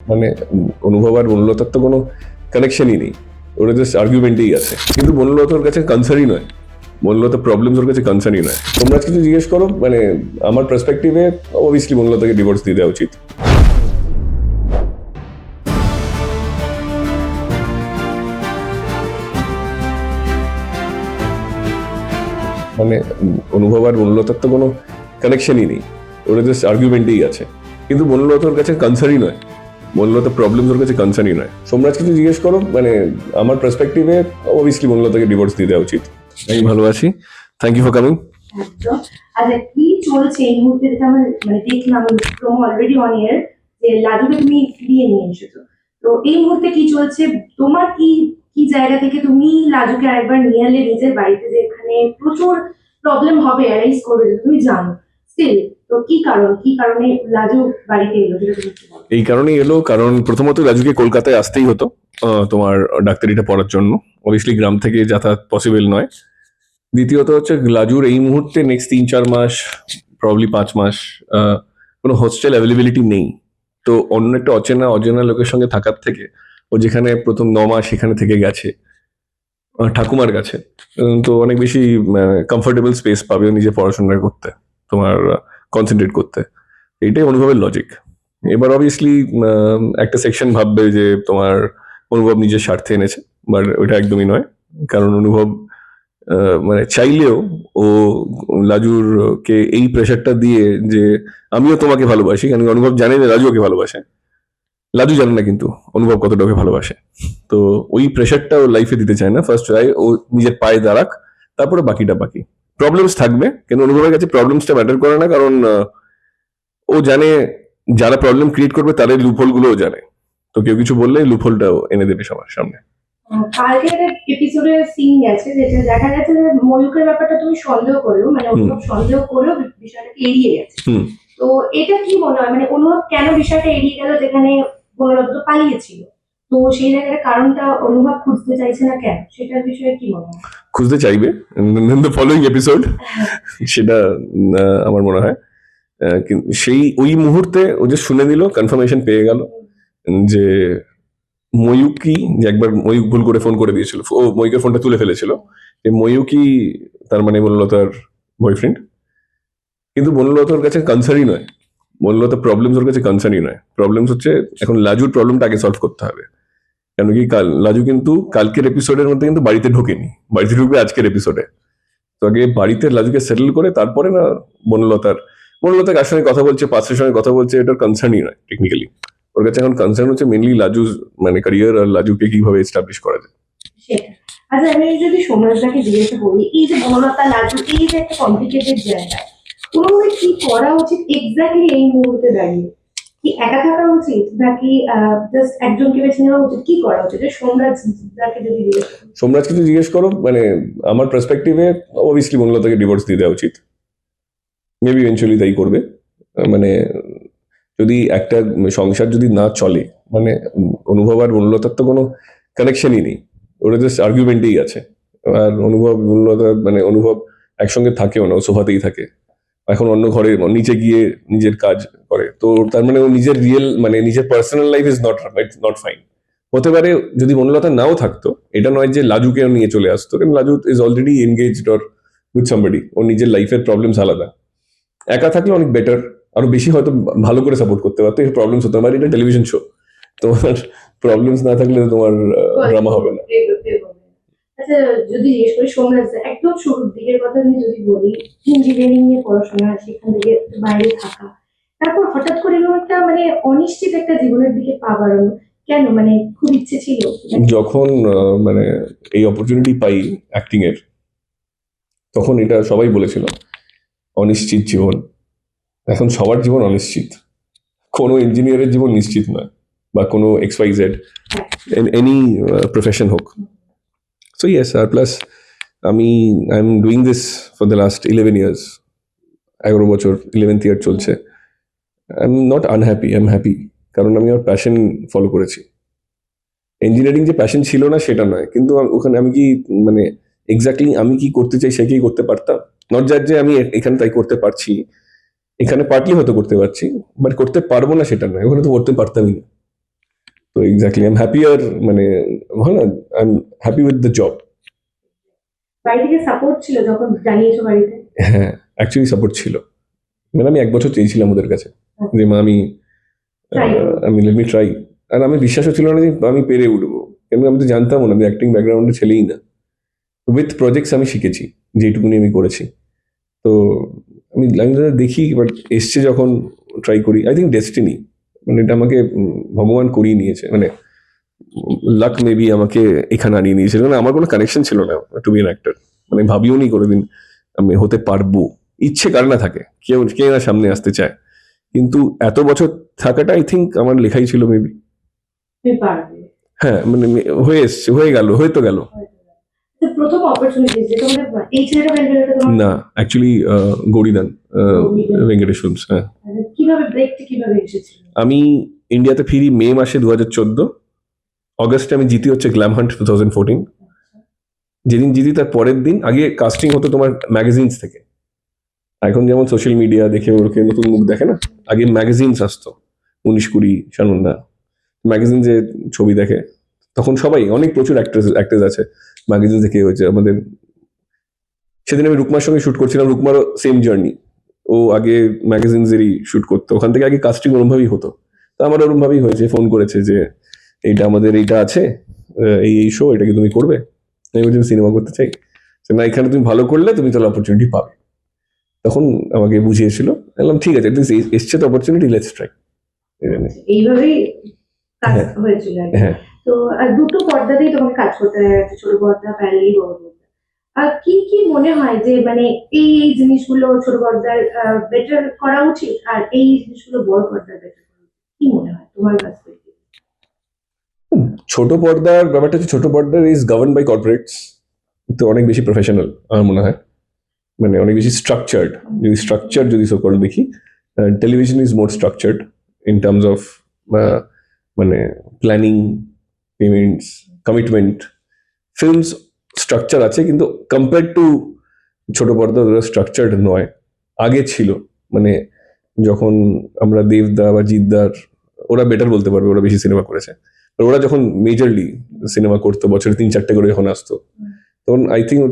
মানে অনুভব আর বনলতার তো কোনো কানেকশনই নেই, ওরা জাস্ট আর্গুমেন্টেই আছে। কিন্তু বনলতার কাছে কনসার্নই নয়, বনলতা প্রবলেম ওর কাছে কনসার্নই নয়। তোমরা কিছু জিজ্ঞেস করো, মানে আমার পার্সপেক্টিভে অবভিয়াসলি বনলতাকে ডিভোর্স দিয়ে দেওয়া উচিত। মানে অনুভব আর বনলতার তো কোনো কানেকশনই নেই, ওরা জাস্ট আর্গুমেন্টেই আছে। কিন্তু বনলতার কাছে কনসার্নই নয়, বনলতা প্রবলেম ওর কাছে কনসার্নই নয়। সোমরাজ কিছু জিজ্ঞেস করো, মানে আমার পার্সপেক্টিভে অবভিয়াসলি বনলতাকে ডিভোর্স দিয়ে দেওয়া উচিত। আমি ভালো আছি, থ্যাংক ইউ ফর কামিং। একদম। আচ্ছা, কি চলছে এই মুহূর্তে? যেটা আমরা দেখলাম প্রোমো অলরেডি অন এয়ার, যে লাজুকে তুমি ফিরিয়ে নিয়ে এসেছো। তো এই মুহূর্তে কি চলছে? তোমার কি কি জায়গা থেকে তুমি লাজুকে আরেকবার নিয়ে এলে নিজের বাড়িতে, যে এখানে প্রচুর প্রবলেম হবে, অ্যারাইজ করবে, যেটা তুমি জানো। স্টিল তো কি কারণে লাজু বাড়িতে এলো, যেটা তুমি কি বলো? এই কারণেই এলো, কারণ প্রথমত রাজুকে কলকাতায় আসতেই হতো তোমার ডাক্তারিটা পড়ার জন্য। অবভিয়াসলি গ্রাম থেকে যাতায়াত পসিবল নয়। দ্বিতীয়ত হচ্ছে লাজুর এই মুহূর্তে নেক্সট 3-4 মাস, প্রবলি 5 মাস কোনো হোস্টেল অ্যাভেলেবিলিটি নেই। তো অন্য একটা অচেনা অজানা লোকের সঙ্গে থাকার থেকে ও যেখানে প্রথম 9 মাস সেখানে থেকে গেছে ঠাকুমার কাছে, তো অনেক বেশি কমফোর্টেবল স্পেস পাবে ও নিজে পড়াশোনা করতে, তোমার কনসেন্ট্রেট করতে। এইটাই অনুভবের লজিক। এবার অবভিয়াসলি একটা সেকশন ভাববে যে তোমার অনুভব নিজের স্বার্থে এনেছে, বাট ওইটা একদমই নয়। কারণ অনুভব মানে চাইলেও ও লাজুর কে এই প্রেশারটা দিয়ে যে আমিও তোমাকে ভালোবাসি, কারণ অনুভব জানে যে লাজু ওকে ভালোবাসে, লাজু জানে না কিন্তু অনুভব কতটা ওকে ভালোবাসে। তো ওই প্রেশারটা ও লাইফে দিতে চায় না। ফার্স্ট চাই ও নিজের পায়ে দাঁড়াক, তারপরে বাকিটা বাকি। প্রবলেমস থাকবে, কিন্তু অনুভবের কাছে প্রবলেমসটা ম্যাটার করে না, কারণ ও জানে যারা প্রবলেম ক্রিয়েট করবে তাদের লুপহোল গুলোও জানে। তো কেউ কিছু বললে লুপহোলটাও এনে দেবে সবার সামনে। কালকে একটা এপিসোডে সিন গেছে, যেটা দেখা গেছে যে ময়ূকের ব্যাপারটা তুমি সন্দেহ করেও, মানে অনুভব সন্দেহ করেও বিষয়টাকে এড়িয়ে গেছে। তো এটা কি মনে হয়, মানে অনুভব কেন বিষয়টা এড়িয়ে গেল, যেখানে বনলতা তো পালিয়েছিল? তো সেই জায়গার কারণটা অনুভব খুঁজতে চাইছে না কেন, সেটার বিষয়ে কি মনে হয়? খুঁজতে চাইবে দ্য ফলোইং এপিসোড, সেটা আমার মনে হয়। সেই ওই মুহূর্তে ও যে শুনে দিল, কনফার্মেশন পেয়ে গেল যে ময়ূকই, যে একবার ময়ূক ভুল করে ফোন করে দিয়েছিল, ও ময়ূকের ফোনটা তুলে ফেলেছিল, যে ময়ূকই তার মানে বনলতার বয়ফ্রেন্ড। কিন্তু বনলতার কাছে কনসার্নই নয়, বনলতা প্রবলেম ওর কাছে কনসার্নই নয়। প্রবলেমস হচ্ছে এখন লাজুর প্রবলেমটা আগে সলভ করতে হবে। কেন কি লাজু কিন্তু কালকের এপিসোডের মধ্যে কিন্তু বাড়িতে ঢোকেনি, বাড়িতে ঢুকবে আজকের এপিসোডে। তো আগে বাড়িতে লাজুকে সেটেল করে তারপরে না বনলতা কার সঙ্গে কথা বলছে, পাশের সঙ্গে কথা বলছে, এটার কনসার্নই নয় টেকনিক্যালি। ওর কাছে এখন কনসার্ন হচ্ছে মেনলি লাজু, মানে ক্যারিয়ার আর লাজুকে কিভাবে এস্টাবলিশ করা যায় সেটা। আচ্ছা, আমি যদি সোমরাজদাকে জিজ্ঞাসা করি, এই যে বনলতা লাজু, এই যে একটা কমপ্লিকেটেড জায়গা, কোনোভাবে কি করা উচিত এক্স্যাক্টলি এই মুহূর্তে দাঁড়িয়ে? কি একা থাকা উচিত, নাকি জাস্ট একজনকে বেছে নেওয়া উচিত? কি করা উচিত সোমরাজদাকে যদি জিজ্ঞাসা করি? সোমরাজ কিছু জিজ্ঞেস করো, মানে আমার পার্সপেক্টিভে অবভিয়াসলি বনলতাকে ডিভোর্স দিয়ে দেওয়া উচিত। মেবি ইভেনচুয়ালি তাই করবে। মানে যদি একটা সংসার যদি না চলে, মানে অনুভব আর বনলতার তো কোনো কানেকশনই নেই, ওরা জাস্ট আর্গুমেন্টেই আছে। আর অনুভব বনলতা, মানে অনুভব একসঙ্গে থাকেও না, ও সোফাতেই থাকে এখন, অন্য ঘরে নিচে গিয়ে নিজের কাজ করে। তো তার মানে ও নিজের রিয়েল, মানে নিজের personal life is not fine. হতে পারে যদি বনলতা নাও থাকতো, এটা নয় যে লাজুকে নিয়ে চলে আসতো, কারণ Laju is already engaged or with somebody, ওর নিজের লাইফের প্রবলেমস আলাদা। একা থাকলে অনেক বেটার, আরো বেশি হয়তো ভালো করে সাপোর্ট করতে পারতো। এই প্রবলেমস হতো, আমার এটা টেলিভিশন শো, তোমার প্রবলেমস না থাকলে তোমার ড্রামা হবে না। আচ্ছা, যদি জিজ্ঞেস করি সোমরাজ, একদম শুরুর দিকের কথা আমি যদি বলি, ইঞ্জিনিয়ারিং নিয়ে পড়াশোনা, সেখান থেকে বাইরে থাকা, তারপর হঠাৎ করে এরকম একটা মানে অনিশ্চিত একটা জীবনের দিকে পা বাড়ানো, কেন? মানে খুব ইচ্ছে ছিল? যখন মানে এই অপরচুনিটি পাই অ্যাক্টিং এর, তখন এটা সবাই বলেছিল অনিশ্চিত জীবন। এখন সবার জীবন অনিশ্চিত, কোনো ইঞ্জিনিয়ারের জীবন নিশ্চিত নয়, বা কোনো XYZ এনি প্রফেশন হোক। সো ইয়েস, আর plus I am doing this for the last 11 years, 11 বছর, 11th ইয়ার চলছে। I am not unhappy, I am happy, কারণ আমি আমার প্যাশন ফলো করেছি। ইঞ্জিনিয়ারিং যে প্যাশন ছিল না সেটা নয়, কিন্তু ওখানে আমি কি, মানে এক্স্যাক্টলি আমি কি করতে চাই সেটাই করতে পারতাম। নট দ্যাট যে আমি এখানে তাই করতে পারছি, এখানে পার্টলি হয়তো করতে পারছি, বাট করতে পারবো না সেটা নয়, ওখানে তো করতে পারতামই না। তো এক্স্যাক্টলি আই এম হ্যাপিয়ার, মানে হয় না, I am happy with the job. বাড়ি থেকে সাপোর্ট ছিল যখন জানিয়েছো বাড়িতে? হ্যাঁ, অ্যাকচুয়ালি সাপোর্ট ছিল। মানে আমি 1 বছর চেয়েছিলাম ওদের কাছে যে মা Try করো। আমি লেট মি ট্রাই। আর আমি বিশ্বাসও ছিল না যে আমি পেরে উঠবো, কেন আমি তো জানতাম না, আমি অ্যাক্টিং ব্যাকগ্রাউন্ডে ছেলেই না। উইথ প্রজেক্টস আমি শিখেছি যেটুকুনি আমি করেছি। তো আমি দেখি, বাট এসছে যখন ট্রাই করি। আই থিঙ্ক ডেস্টিনি, মানে এটা আমাকে ভগবান করিয়ে নিয়েছে, মানে লাক মেবি আমাকে এখানে আনিয়ে নিয়েছে। মানে আমার কোনো কানেকশন ছিল না টু বি অ্যান অ্যাক্টর, মানে ভাবিও নি কোনোদিন আমি হতে পারবো। ইচ্ছে কার না থাকে, কে না সামনে আসতে চায়, কিন্তু এত বছর থাকাটা আই থিঙ্ক আমার লেখাই ছিল মেবি। তুমি পারবে। হ্যাঁ, মানে হয়ে এসছে, হয়ে গেল, হয়ে তো গেল। তো প্রথম অপরচুনিটি যে তোমাদের এই ছেলেটা বের হলো তোমার না, অ্যাকচুয়ালি গৌরীদান, গৌরীদান। ভেঙ্কটেশ ফিল্মস। হ্যাঁ, কিভাবে ব্রেকটা কিভাবে এসেছিল? আমি ইন্ডিয়াতে ফিরি মে মাসে 2014। অগস্টে আমি জিতি হচ্ছে গ্ল্যাম হান্ট 2014। যেদিন জিতি তার পরের দিন, আগে কাস্টিং হতো তোমার ম্যাগাজিনস থেকে। এখন যেমন সোশ্যাল মিডিয়া দেখে ওরকে নতুন মুখ দেখে না, আগে ম্যাগাজিনস আসতো, 19-20 সানন্দা ম্যাগাজিন যে ছবি দেখে। তখন সবাই অনেক প্রচুর অ্যাক্ট্রেস আছে ম্যাগাজিন থেকে হয়েছে আমাদের। সেদিন আমি রুকমার সঙ্গে শুট করছিলাম, রুকমারও সেম জার্নি। ও আগে ম্যাগাজিনসেরই শুট করতো, ওখান থেকে আগে কাস্টিং ওরমভাবেই হতো। তো আমার ওরমভাবেই হয়েছে, ফোন করেছে যে এইটা আমাদের এইটা আছে, এই শো, এটা কি তুমি করবে? আমি বলছি সিনেমা করতে চাই। যে না, এখানে তুমি ভালো করলে তুমি তাহলে অপরচুনিটি পাবে। তখন আমাকে বুঝিয়েছিল, বললাম ঠিক আছে, এসছে তো অপরচুনিটি, লেটস ট্রাই। এইভাবেই কাজ হ্যাঁ, হয়েছিল আর কি। হ্যাঁ। তো দুটো পর্দাতেই তোমাকে কাজ করতে দেখা গেছে, ছোট পর্দা, প্যারালি, বড় পর্দা। আর কি কি মনে হয় যে মানে এই জিনিসগুলো ছোট পর্দার বেটার করা উচিত, আর এই জিনিসগুলো বড় পর্দার বেটার করা উচিত, কি মনে হয় তোমার কাছ থেকে? ছোট পর্দার ব্যাপারটা হচ্ছে, ছোট পর্দার ইজ গভর্ন বাই কর্পোরেটস, তো অনেক বেশি প্রফেশনাল আমার মনে হয়, মানে অনেক বেশি স্ট্রাকচার্ড। যদি সকল দেখি, television is more structured in terms of মানে planning, payments, commitment. Films structure আছে, কিন্তু কম্পেয়ার টু ছোট পর্দা ওরা স্ট্রাকচার্ড নয়। আগে ছিল, মানে যখন আমরা দেবদা বা জিদ্দার, ওরা বেটার বলতে পারবে, ওরা বেশি সিনেমা করেছে। আর ওরা যখন মেজরলি সিনেমা করতো, বছরে 3-4টে করে যখন আসতো, তখন আই থিঙ্ক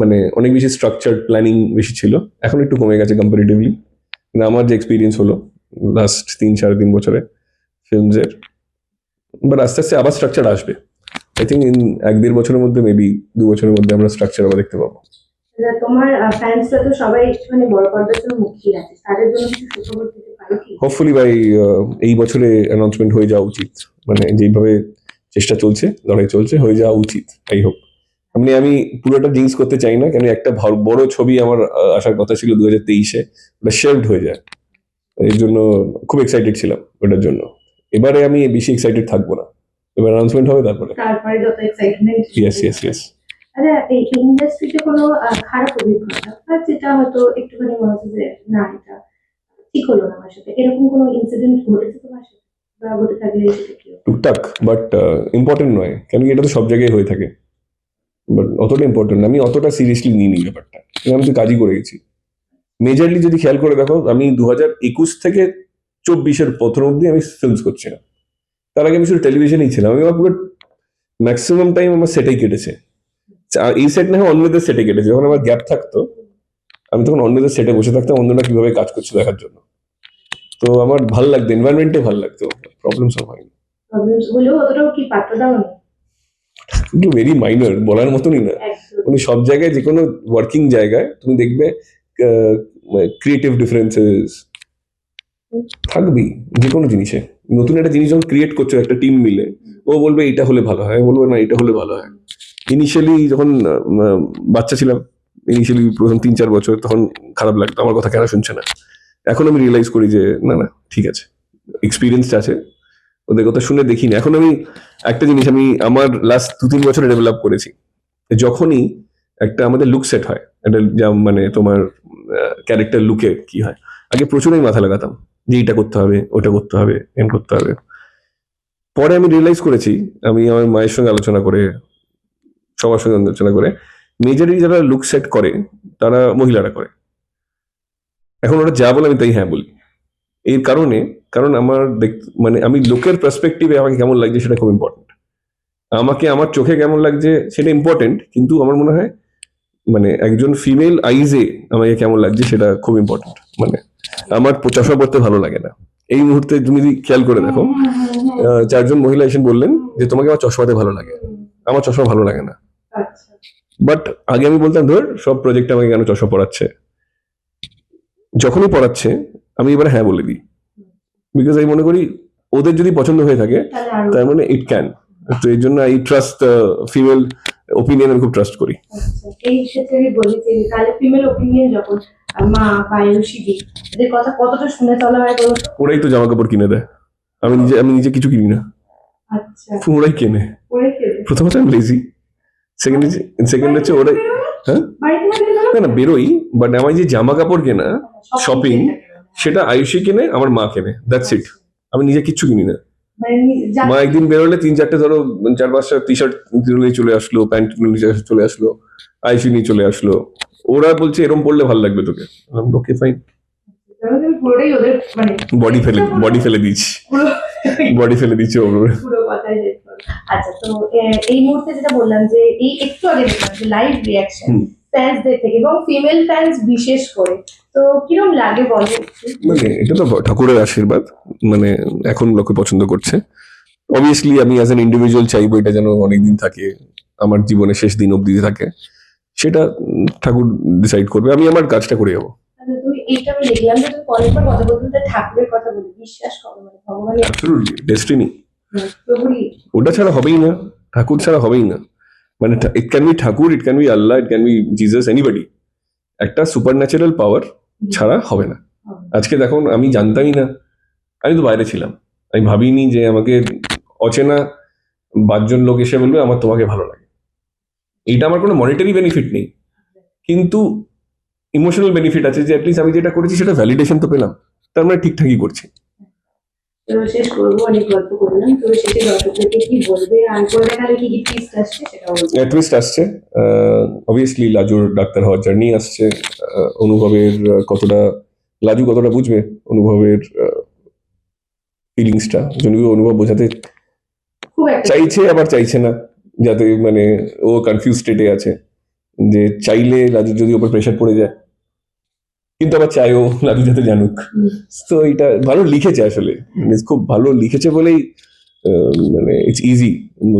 মানে অনেক বেশি স্ট্রাকচার্ড প্ল্যানিং বেশি ছিল। এখন একটু কমে গেছে কম্পারিটিভলি, আমার যে এক্সপিরিয়েন্স হলো লাস্ট 3-3.5 বছরে ফিল্মসের। বাট আস্তে আস্তে আবার স্ট্রাকচার আসবে। আই থিঙ্ক ইন 1-1.5 বছরের মধ্যে, মেবি 2 বছরের মধ্যে আমরা স্ট্রাকচার আবার দেখতে পাবো। তোমার ফ্যান্সরা তো সবাই একটুখানি বড় পর্দার জন্য মুখিয়ে আছে, তাদের জন্য কিছু সুখবর দিতে পারো কি? হোপফুলি বাই এই বছরে অ্যানাউন্সমেন্ট হয়ে যাওয়া উচিত, মানে যেইভাবে চেষ্টা চলছে, লড়াই চলছে, হয়ে যাওয়া উচিত। I hope. আমি পুরোটা জিনিস করতে চাই না, কেন একটা বড় ছবি আমার আসার কথা ছিল 2023-এ, ওটা শেভড হয়ে যায়। এর জন্য খুব এক্সাইটেড ছিলাম ওটার জন্য। এবারে আমি বেশি এক্সাইটেড থাকবো না, এবার অ্যানাউন্সমেন্ট হবে তারপরে। তারপরে যত এক্সাইটমেন্ট। ইয়েস। আচ্ছা, এই ইন্ডাস্ট্রিতে কোনো খারাপ অভিজ্ঞতা বা যেটা হয়তো একটুখানি মনে হচ্ছে যে না এটা ঠিক হলো না আমার সাথে, এরকম কোনো ইনসিডেন্ট ঘটেছে তোমার সাথে, বা ঘটে থাকলে সেটা কি? টুকটাক, বাট ইম্পর্টেন্ট নয়, কেন কি এটা তো সব জায়গায় হয়ে থাকে। বাট অতটা ইম্পর্টেন্ট না, আমি অতটা সিরিয়াসলি নিইনি ব্যাপারটা, কারণ আমি তো কাজই করে গেছি। মেজরলি যদি খেয়াল করে দেখো, আমি 2021 থেকে 24-এর প্রথম অব্দি আমি ফিল্মস করছিলাম। তার আগে আমি শুধু টেলিভিশনেই ছিলাম। আমি আমার পুরো ম্যাক্সিমাম টাইম আমার সেটাই কেটেছে। এই সেট না হয় অন্যদের সেটে কেটেছে, যখন আমার গ্যাপ থাকতো আমি তখন অন্যদের সেটে বসে থাকতাম, অন্যরা কিভাবে কাজ করছে দেখার জন্য। তো আমার ভালো লাগতো, এনভায়রনমেন্টে ভালো লাগতো, প্রবলেম সলভ হয়নি। প্রবলেমস হলেও অতটাও কি পাত্র দাও না? কিন্তু ভেরি মাইনর, বলার মতনই না। একদম। মানে সব জায়গায়, যে কোনো ওয়ার্কিং জায়গায় তুমি দেখবে ক্রিয়েটিভ ডিফারেন্সেস থাকবেই যে কোনো জিনিসে। নতুন একটা জিনিস যখন ক্রিয়েট করছো একটা টিম মিলে, ও বলবে এটা হলে ভালো হয়, আমি বলবো না এটা হলে ভালো হয়। ইনিশিয়ালি যখন বাচ্চা ছিলাম, ইনিশিয়ালি প্রথম 3-4 বছর, তখন খারাপ লাগতো, আমার কথা কেন শুনছে না। এখন আমি রিয়েলাইজ করি যে না না, ঠিক আছে, এক্সপিরিয়েন্স আছে, ওদের কথা শুনে দেখি না। এখন আমি একটা জিনিস আমি আমার লাস্ট 2-3 বছরে ডেভেলপ করেছি, যখনই একটা আমাদের লুক সেট হয়, একটা যা মানে তোমার ক্যারেক্টার লুকে কি হয়, আগে প্রচুর আমি মাথা লাগাতাম যে এটা করতে হবে, ওটা করতে হবে, এম করতে হবে। পরে আমি রিয়েলাইজ করেছি, আমি আমার মায়ের সঙ্গে আলোচনা করে, সবার সঙ্গে আলোচনা করে, মেজরলি যারা লুক সেট করে তারা মহিলারা করে। এখন ওরা যা বলে আমি তাই হ্যাঁ বলি, এর কারণে, কারণ আমার মানে আমি লোকের পার্সপেক্টিভে আমাকে কেমন লাগছে সেটা খুব ইম্পর্টেন্ট। আমাকে আমার চোখে কেমন লাগছে সেটা ইম্পর্টেন্ট, কিন্তু আমার মনে হয় মানে একজন ফিমেল আইজে আমাকে কেমন লাগছে সেটা খুব ইম্পর্টেন্ট। মানে আমার চশমা পড়তে ভালো লাগে না। এই মুহূর্তে তুমি যদি খেয়াল করে দেখো, চারজন মহিলা এসে বললেন যে তোমাকে আমার চশমাতে ভালো লাগে, আমার চশমা ভালো লাগে না। আচ্ছা বাট আগে আমি বলতাম ধর সব প্রজেক্টে আমাকে কেন চশমা পড়াচ্ছে, যখনই পড়াচ্ছে আমি এবার হ্যাঁ বলে দিই, বিকজ আমি মনে করি ওদের যদি পছন্দ হয়ে থাকে তাহলে আরো তার মানে ইট ক্যান। তো এই জন্য আই ট্রাস্ট ফিমেল ওপিনিয়ন, আমি খুব ট্রাস্ট করি। আচ্ছা, এই ক্ষেত্রে আমি বলি যে তাহলে ফিমেল ওপিনিয়ন যখন মা বা আয়ুষী এদের কথা কতটা শুনে চলা হয় বলো তো? ওরাই তো জামা কাপড় কিনে দেয়, আমি নিজে কিছু কিনি না, আচ্ছা ওরাই কেনে। পরে ফেলে প্রথমত আমি লেজি, সেকেন্ড হচ্ছে ওরাই। হ্যাঁ বাড়িতে না গেলে না না বেরোই, বাট আমার যে জামা কাপড় কেনা শপিং সেটা আয়ুষী কেনে, আমার মা কেনে, দ্যাটস ইট। আমি নিজে কিচ্ছু কিনি না। মানে মা একদিন বেরোলে 3-4টে ধরো 4-5টা টি শার্ট নিয়ে চলে আসলো, প্যান্ট নিয়ে চলে আসলো, আয়ুষী নিয়ে চলে আসলো। ওরা বলছে এরম পড়লে ভালো লাগবে তোকে, ওকে ফাইন। পুরোটাই ওদের মানে বডি ফেলে দিচ্ছি, পুরো বডি ফেলে দিচ্ছি ওর। পুরো কথাই শেষ করো। আচ্ছা তো এই মুহূর্তে যেটা বললাম যে এই একটু আগে দেখলাম যে লাইভ রিয়াকশন ফ্যান্সদের থেকে এবং ফিমেল ফ্যান্স বিশেষ করে, তো কিরম লাগে বলো একটু? মানে এটা তো ঠাকুরের আশীর্বাদ, মানে এখন লোকে পছন্দ করছে। অবভিয়াসলি আমি অ্যাজ অ্যান ইন্ডিভিজুয়াল চাইবো এটা যেন অনেকদিন থাকে, আমার জীবনের শেষ দিন অবধি থাকে, সেটা ঠাকুর ডিসাইড করবে। আমি আমার কাজটা করে যাবো। আচ্ছা, তুমি এইটা আমি দেখলাম যে তুমি পরের বার কথা বলতে ঠাকুরের কথা বলি, বিশ্বাস করো মানে ভগবানের অ্যাবসলিউটলি ডেস্টিনি, প্রভুরই ওটা ছাড়া হবেই না, ঠাকুর ছাড়া হবেই না। মানে it can be Thakur, it can be Allah, it can be Jesus, anybody, একটা সুপার ন্যাচারাল পাওয়ার ছাড়া হবে না। আজকে দেখুন আমি জানতামই না, আমি তো বাইরে ছিলাম, আমি ভাবিনি যে আমাকে অচেনা 5জন লোক এসে বলবে আমার তোমাকে ভালো লাগে। এইটা আমার কোনো মনিটারি বেনিফিট নেই, কিন্তু ইমোশনাল বেনিফিট আছে যে অ্যাটলিস্ট আমি যেটা করেছি সেটা ভ্যালিডেশন তো পেলাম, তার মানে ঠিকঠাকই করছি। তো শেষ করবো, অনেক গল্প করলাম, তো শেষে দর্শকদেরকে কি বলবে আর পরবর্তীকালে কি কি টুইস্ট আসছে সেটাও বলবে। টুইস্ট আসছে, অবভিয়াসলি লাজুর ডাক্তার হওয়ার জার্নি আসছে, অনুভবের লাজু কতটা বুঝবে অনুভবের ফিলিংসটা, যদিও অনুভব বোঝাতে খুব একটা চাইছে আবার চাইছে না, যাতে মানে ও কনফিউজ স্টেটে আছে যে চাইলে লাজুর যদি ওপর প্রেশার পড়ে যায়, কিন্তু আবার চাইও লাজু যাতে জানুক। তো এটা ভালো লিখেছে আসলে, মানে খুব ভালো লিখেছে বলেই মানে ইটস ইজি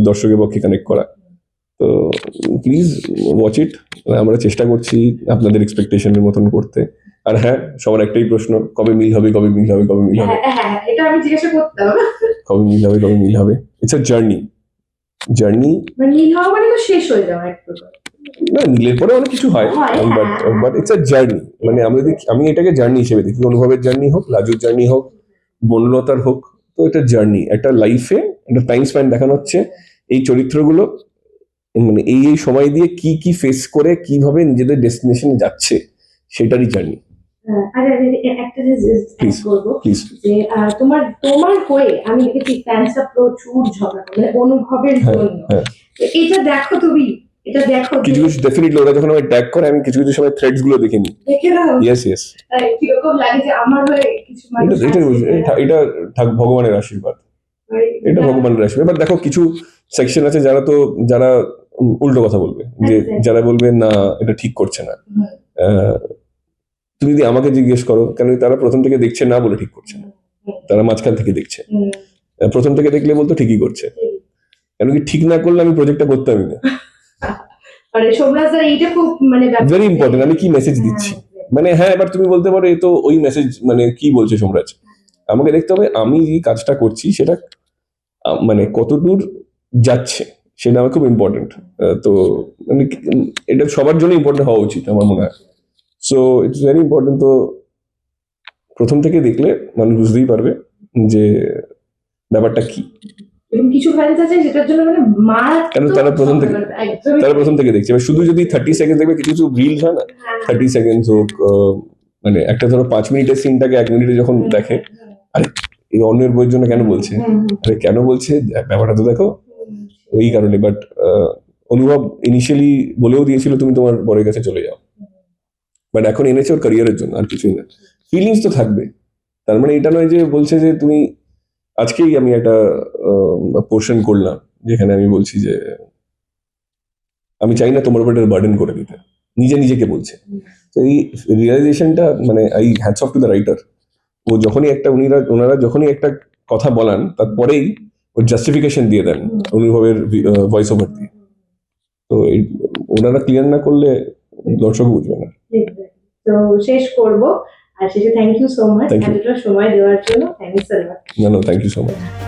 দর্শকের পক্ষে কানেক্ট করা। তো প্লিজ ওয়াচ ইট, আমরা চেষ্টা করছি আপনাদের এক্সপেকটেশনের মতন করতে। আর হ্যাঁ, সবার একটাই প্রশ্ন, কবে মিল হবে, কবে মিল হবে, কবে মিল হবে, হ্যাঁ এটা আমি জিজ্ঞাসা করতাম, কবে মিল হবে, কবে মিল হবে। ইটস আ জার্নি, মানে নীল হওয়া মানে তো শেষ হয়ে যাওয়া এক প্রকার। না মিলের পরে অনেক কিছু হয়, বাট ইটস আ জার্নি। মানে আমি এটাকে জার্নি হিসেবে দেখি, অনুভবের জার্নি হোক, লাজুর জার্নি হোক, বনলতার হোক, তো এটা জার্নি, একটা লাইফে একটা টাইম স্প্যান দেখানো হচ্ছে। এই চরিত্রগুলো মানে এই সময় দিয়ে কি কি ফেস করে কিভাবে নিজেদের ডেস্টিনেশনে যাচ্ছে সেটারই জার্নি। আরে একটা জিনিস করবো প্লিজ যে তোমার হয়ে আমি দেখেছি ফ্যান্সরা প্রচুর ঝগড়া করে মানে অনুভবের জন্য। তো এটা দেখো তুমি, এটা দেখো কিছু ডেফিনেটলি ওরা যখন আমায় ট্যাগ করে আমি কিছু সময় থ্রেডস গুলো দেখে নিই। দেখে নাও ইয়েস কিরকম লাগে যে আমার হয়ে কিছু মানুষ এটা ভগবানের আশীর্বাদ, এটা ভগবানের আশীর্বাদ। এবার দেখো কিছু সেকশন আছে যারা উল্টো কথা বলবে, যে যারা বলবে না এটা ঠিক করছে না। তুমি যদি আমাকে জিজ্ঞেস করো, কেন তারা প্রথম থেকে দেখছে না বলে ঠিক করছে না, তারা মাঝখান থেকে দেখছে। প্রথম থেকে দেখলে বলতো ঠিকই করছে, কেন কি ঠিক না করলে আমি প্রজেক্টটা করতামই না। মানে সোমরাজ দা এইটা খুব মানে ভেরি ইম্পর্টেন্ট, আমি কি মেসেজ দিচ্ছি। মানে হ্যাঁ, এবার তুমি বলতে পারো এই তো ওই মেসেজ, মানে কি বলছে সোমরাজ, আমাকে দেখতে হবে আমি যে কাজটা করছি সেটা মানে কতদূর যাচ্ছে, সেটা আমার খুব ইম্পর্টেন্ট। তো মানে এটা সবার জন্য ইম্পর্টেন্ট হওয়া উচিত আমার মনে হয়। So it's very important. তো প্রথম থেকে দেখলে মানুষ বুঝতেই পারবে যে ব্যাপারটা কি। এবং কিছু ফ্যান্স আছে যেটার জন্য মানে কেন তারা প্রথম থেকে দেখছে। এবার শুধু যদি 30 সেকেন্ড দেখবে, কিছু রিলস হয় না 30 সেকেন্ড হোক, মানে একটা ধরো 5 মিনিটের সিনটাকে 1 মিনিটে যখন দেখে, আরে এই অন্যের বইয়ের জন্য কেন বলছে, আরে কেন বলছে ব্যাপারটা তো দেখো, ওই কারণে। বাট অনুভব ইনিশিয়ালি বলেও দিয়েছিল তুমি তোমার বরের কাছে চলে যাও, বাট এখন এনেছে ওর ক্যারিয়ারের জন্য, আর কিছুই না। ফিলিংস তো থাকবে, তার মানে এটা নয় যে বলছে যে তুমি, আজকেই আমি একটা পোর্শন করলাম যেখানে আমি বলছি যে আমি চাই না তোমার উপর একটা বার্ডেন করে দিতে, নিজে নিজেকে বলছে। তো এই রিয়েলাইজেশনটা মানে I hats off to the writer. ও যখনই একটা ওনারা যখনই একটা কথা বলান তারপরেই ওর জাস্টিফিকেশন দিয়ে দেন অনুভবের ভয়েস ওভার দিয়ে। তো ওনারা ক্লিয়ার না করলে দর্শক বুঝবে না। তো শেষ করব, আর শেষে thank you so much Thank you. এতটা সময় দেওয়ার জন্য। Thank you so much. No, thank you so much.